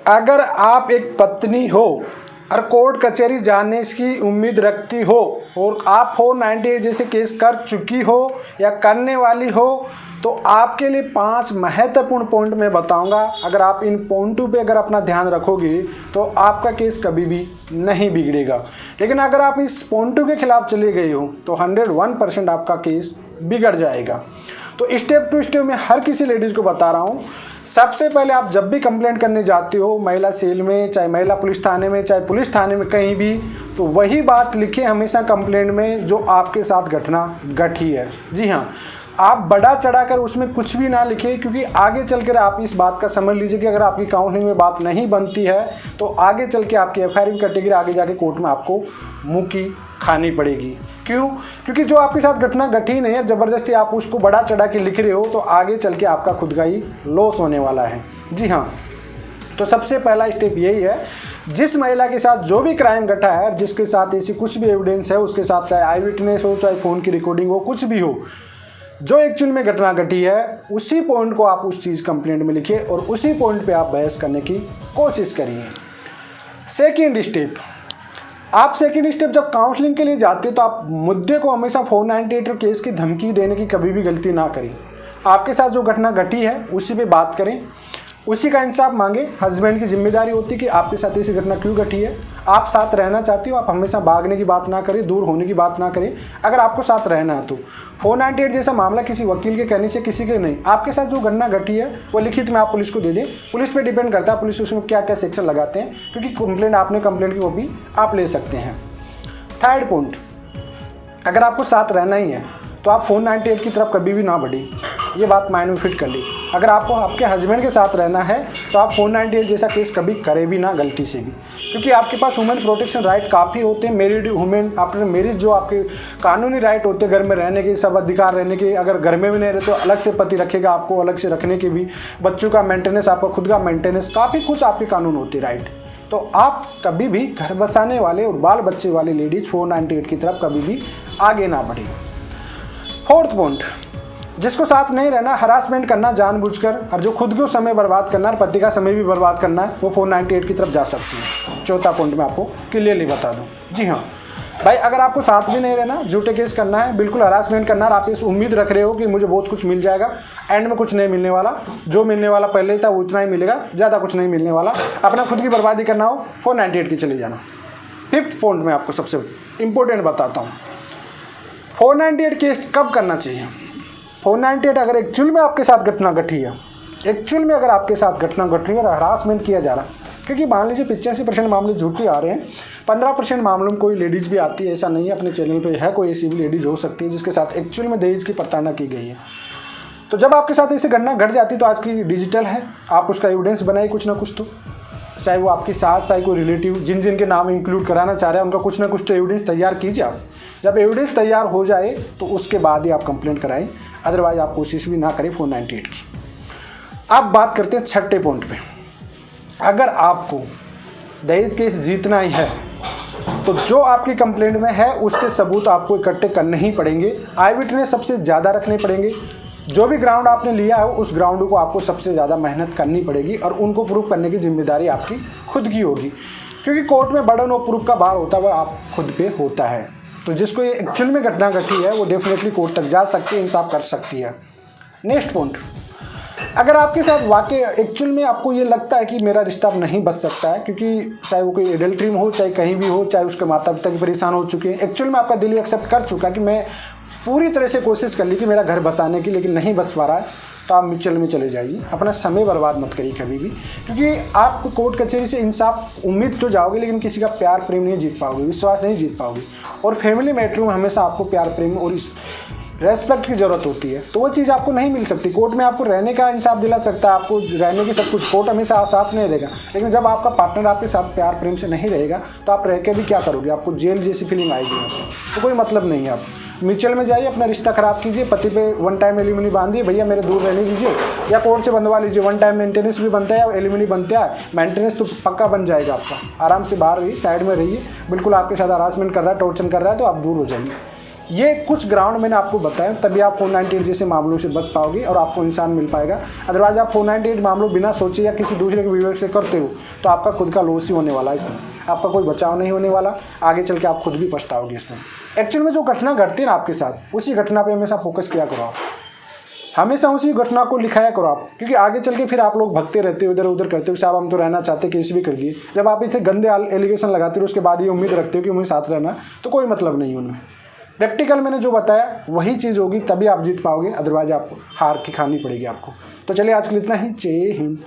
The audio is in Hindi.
अगर आप एक पत्नी हो और कोर्ट कचहरी जाने की उम्मीद रखती हो और आप 498 जैसे केस कर चुकी हो या करने वाली हो, तो आपके लिए 5 महत्वपूर्ण पॉइंट मैं बताऊंगा। अगर आप इन पॉइंटों पे अगर अपना ध्यान रखोगे तो आपका केस कभी भी नहीं बिगड़ेगा। लेकिन अगर आप इस पॉइंटों के खिलाफ चले गए हो तो 101% आपका केस बिगड़ जाएगा। तो स्टेप टू स्टेप मैं हर किसी लेडीज़ को बता रहा हूँ। सबसे पहले आप जब भी कंप्लेंट करने जाते हो, महिला सेल में, चाहे महिला पुलिस थाने में, चाहे पुलिस थाने में, कहीं भी, तो वही बात लिखे हमेशा कंप्लेंट में जो आपके साथ घटना घटी है। जी हाँ, आप बढ़ा चढ़ाकर उसमें कुछ भी ना लिखिए, क्योंकि आगे चलकर आप इस बात का समझ लीजिए कि अगर आपकी काउंसलिंग में बात नहीं बनती है तो आगे चल के आपकी एफआईआर भी कटेगी, आगे जाके कोर्ट में आपको मुँह की खानी पड़ेगी। क्यों? क्योंकि जो आपके साथ घटना घटी नहीं है, ज़बरदस्ती आप उसको बढ़ा चढ़ा के लिख रहे हो, तो आगे चल के आपका खुद का ही लॉस होने वाला है। जी हाँ, तो सबसे पहला स्टेप यही है, जिस महिला के साथ जो भी क्राइम घटा है, जिसके साथ ऐसी कुछ भी एविडेंस है, उसके साथ चाहे आई विटनेस हो, चाहे फ़ोन की रिकॉर्डिंग हो, कुछ भी हो, जो एक्चुअल में घटना घटी है, उसी पॉइंट को आप उस चीज़ कंप्लेंट में लिखिए और उसी पॉइंट पे आप बहस करने की कोशिश करिए। सेकेंड स्टेप, आप सेकेंड स्टेप जब काउंसलिंग के लिए जाते तो आप मुद्दे को हमेशा 498 केस की धमकी देने की कभी भी गलती ना करें। आपके साथ जो घटना घटी है उसी पे बात करें, उसी का इंसाफ मांगे। हस्बैंड की जिम्मेदारी होती है कि आपके साथ ऐसी घटना क्यों घटी है, आप साथ रहना चाहती हो, आप हमेशा भागने की बात ना करें, दूर होने की बात ना करें। अगर आपको साथ रहना है तो 498 जैसा मामला किसी वकील के कहने से, किसी के नहीं, आपके साथ जो घटना घटी है वो लिखित में आप पुलिस को दे दें। पुलिस पे डिपेंड करता है पुलिस उसमें क्या क्या सेक्शन लगाते हैं, क्योंकि कंप्लेंट आपने कंप्लेंट की कॉपी आप ले सकते हैं। थर्ड पॉइंट, अगर आपको साथ रहना ही है तो आप 498 की तरफ कभी भी ना बढ़ी, ये बात माइंड में फिट कर ली। अगर आपको आपके हस्बैंड के साथ रहना है तो आप 498 जैसा केस कभी करें भी ना गलती से भी, क्योंकि आपके पास वुमेन प्रोटेक्शन राइट काफ़ी होते हैं। मेरिड वुमेन आफ्टर मैरिज जो आपके कानूनी राइट होते हैं, घर में रहने के, सब अधिकार रहने के, अगर घर में भी नहीं रहते तो अलग से पति रखेगा आपको, अलग से रखने के भी, बच्चों का मेंटेनेंस, आपका खुद का मेंटेनेंस, काफ़ी कुछ आपके कानून होते राइट। तो आप कभी भी घर बसाने वाले और बाल बच्चे वाले लेडीज़ 498 की तरफ कभी भी आगे ना बढ़े। फोर्थ पॉइंट, जिसको साथ नहीं रहना, हरासमेंट करना जानबूझकर, और जो खुद को समय बर्बाद करना और पति का समय भी बर्बाद करना है, वो 498 की तरफ जा सकती है। चौथा पॉइंट मैं आपको क्लियरली बता दूं। जी हाँ भाई, अगर आपको साथ भी नहीं रहना, झूठे केस करना है, बिल्कुल हरासमेंट करना, और आप इस उम्मीद रख रहे हो कि मुझे बहुत कुछ मिल जाएगा, एंड में कुछ नहीं मिलने वाला, जो मिलने वाला पहले ही था वो उतना ही मिलेगा, ज़्यादा कुछ नहीं मिलने वाला, अपना खुद की बर्बादी करना हो, 498 की चले जाना। फिफ्थ पॉइंट मैं आपको सबसे इंपॉर्टेंट बताता हूँ, 498 केस कब करना चाहिए। 498 अगर एक्चुअल में आपके साथ घटना घटी है, एक्चुअल में अगर आपके साथ घटना घट रही है और हरासमेंट किया जा रहा है, क्योंकि मान लीजिए 85% मामले झूठे आ रहे हैं, 15% मामलों में कोई लेडीज़ भी आती है, ऐसा नहीं है, अपने चैनल पे है कोई ऐसी भी लेडीज़ हो सकती है जिसके साथ एक्चुअल में दहेज की प्रताड़ना की गई है। तो जब आपके साथ ऐसी घटना घट जाती है तो आज की डिजिटल है, आप उसका एविडेंस बनाइए कुछ ना कुछ, तो चाहे वो आपकी सास, चाहे कोई रिलेटिव, जिन जिन के नाम इंक्लूड कराना चाह रहे हैं, उनका कुछ ना कुछ तो एविडेंस तैयार कीजिए आप। जब एविडेंस तैयार हो जाए तो उसके बाद ही आप कंप्लेंट कराएं, अदरवाइज आप कोशिश भी ना करें 498 की। अब बात करते हैं छठे पॉइंट पे। अगर आपको दहेज केस जीतना ही है तो जो आपकी कंप्लेंट में है उसके सबूत आपको इकट्ठे करने ही पड़ेंगे, आई विटनेस सबसे ज़्यादा रखने पड़ेंगे। जो भी ग्राउंड आपने लिया है उस ग्राउंड को आपको सबसे ज़्यादा मेहनत करनी पड़ेगी और उनको प्रूफ करने की जिम्मेदारी आपकी खुद की होगी, क्योंकि कोर्ट में बर्डन ऑफ प्रूफ का भार होता है वह आप खुद पे होता है। तो जिसको ये एक्चुअल में घटना घटी है वो डेफिनेटली कोर्ट तक जा सकती है, इंसाफ कर सकती है। नेक्स्ट पॉइंट, अगर आपके साथ वाकई एक्चुअल में आपको ये लगता है कि मेरा रिश्ता अब नहीं बच सकता है, क्योंकि चाहे वो कोई एडल्ट्री में हो, चाहे कहीं भी हो, चाहे उसके माता पिता की परेशान हो चुके हैं, एक्चुअल में आपका दिल एक्सेप्ट कर चुका कि मैं पूरी तरह से कोशिश कर ली कि मेरा घर बसाने की, लेकिन नहीं बच पा रहा है, तो आप म्यूचुअल में चले जाइए। अपना समय बर्बाद मत करिए कभी भी, क्योंकि आप कोर्ट कचहरी से इंसाफ उम्मीद तो जाओगे, लेकिन किसी का प्यार प्रेम नहीं जीत पाओगे, विश्वास नहीं जीत पाओगे। और फैमिली मैटर में हमेशा आपको प्यार प्रेम और रेस्पेक्ट की ज़रूरत होती है, तो वो चीज़ आपको नहीं मिल सकती। कोर्ट में आपको रहने का इंसाफ दिला सकता है, आपको रहने की सब कुछ, कोर्ट हमेशा साथ नहीं रहेगा, लेकिन जब आपका पार्टनर आपके साथ प्यार प्रेम से नहीं रहेगा तो आप रह के भी क्या करोगे, आपको जेल जैसी फीलिंग आएगी, तो कोई मतलब नहीं है। आप म्यूचुअल में जाइए, अपना रिश्ता ख़राब कीजिए, पति पे वन टाइम एलिमनी बांधिए, भैया मेरे दूर रहने दीजिए, या कोर्ट से बंधवा लीजिए, वन टाइम मेंटेनेंस भी बनता है, एलिमनी बनता है, मेंटेनेंस तो पक्का बन जाएगा आपका। आराम से बाहर रहिए, साइड में रहिए, बिल्कुल आपके साथ हरासमेंट कर रहा है, टॉर्चर कर रहा है तो आप दूर हो जाइए। ये कुछ ग्राउंड मैंने आपको बताया, तभी आप 498 जैसे मामलों से बच पाओगे और आपको इंसान मिल पाएगा। अदरवाइज आप 498 मामलों बिना सोचे या किसी दूसरे के विवेक से करते हो तो आपका खुद का लॉस ही होने वाला है, इसमें आपका कोई बचाव नहीं होने वाला। आगे चल के आप खुद भी पछताओगे इसमें। एक्चुअल में जो घटना घटती है ना आपके साथ, उसी घटना पर हमेशा फोकस किया करो आप, हमेशा उसी घटना को लिखाया करो आप, क्योंकि आगे चल के फिर आप लोग भगते रहते हो, इधर उधर करते हो, साहब हम तो रहना चाहते, केस भी कर दिए। जब आप इतने गंदे एलिगेशन लगाते हो उसके बाद ये उम्मीद रखते हो कि मुझे साथ रहना, तो कोई मतलब नहीं उनमें। प्रैक्टिकल मैंने जो बताया वही चीज़ होगी, तभी आप जीत पाओगे, अदरवाइज आप हार की खानी पड़ेगी आपको। तो चलिए आज के लिए इतना ही। जय हिंद।